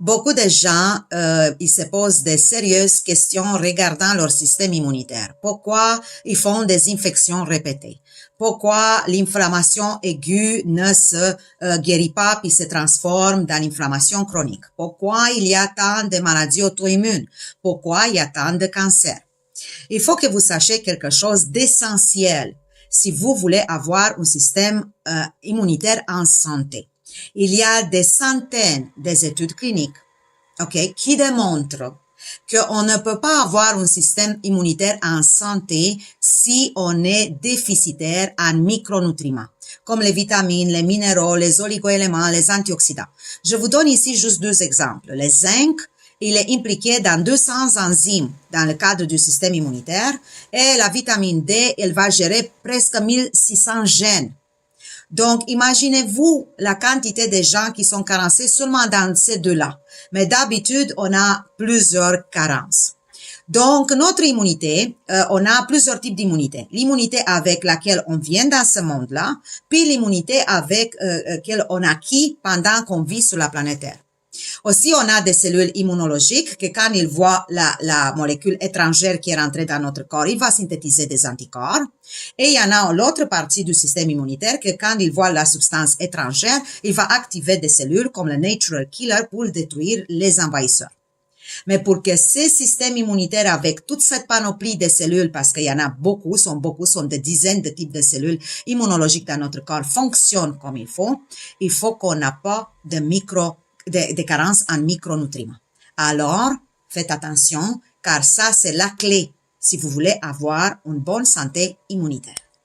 Beaucoup de gens, ils se posent de sérieuses questions regardant leur système immunitaire. Pourquoi ils font des infections répétées? Pourquoi l'inflammation aiguë ne se guérit pas puis se transforme dans l'inflammation chronique? Pourquoi il y a tant de maladies auto-immunes? Pourquoi il y a tant de cancers? Il faut que vous sachiez quelque chose d'essentiel si vous voulez avoir un système immunitaire en santé. Il y a des centaines d'études cliniques, qui démontrent qu'on ne peut pas avoir un système immunitaire en santé si on est déficitaire en micronutriments, comme les vitamines, les minéraux, les oligoéléments, les antioxydants. Je vous donne ici juste deux exemples. Le zinc, il est impliqué dans 200 enzymes dans le cadre du système immunitaire et la vitamine D, elle va gérer presque 1600 gènes. Donc, imaginez-vous la quantité de gens qui sont carencés seulement dans ces deux-là. Mais d'habitude, on a plusieurs carences. Donc, notre immunité, on a plusieurs types d'immunité. L'immunité avec laquelle on vient dans ce monde-là, puis l'immunité avec laquelle on a acquis pendant qu'on vit sur la planète Terre. Aussi, on a des cellules immunologiques que quand ils voient la molécule étrangère qui est rentrée dans notre corps, il va synthétiser des anticorps. Et il y en a l'autre partie du système immunitaire que quand il voit la substance étrangère, il va activer des cellules comme le natural killer pour détruire les envahisseurs. Mais pour que ce système immunitaire avec toute cette panoplie de cellules, parce qu'il y en a beaucoup, sont des dizaines de types de cellules immunologiques dans notre corps, fonctionne comme il faut qu'on n'a pas de carences en micronutriments. Alors, faites attention, car ça, c'est la clé si vous voulez avoir une bonne santé immunitaire.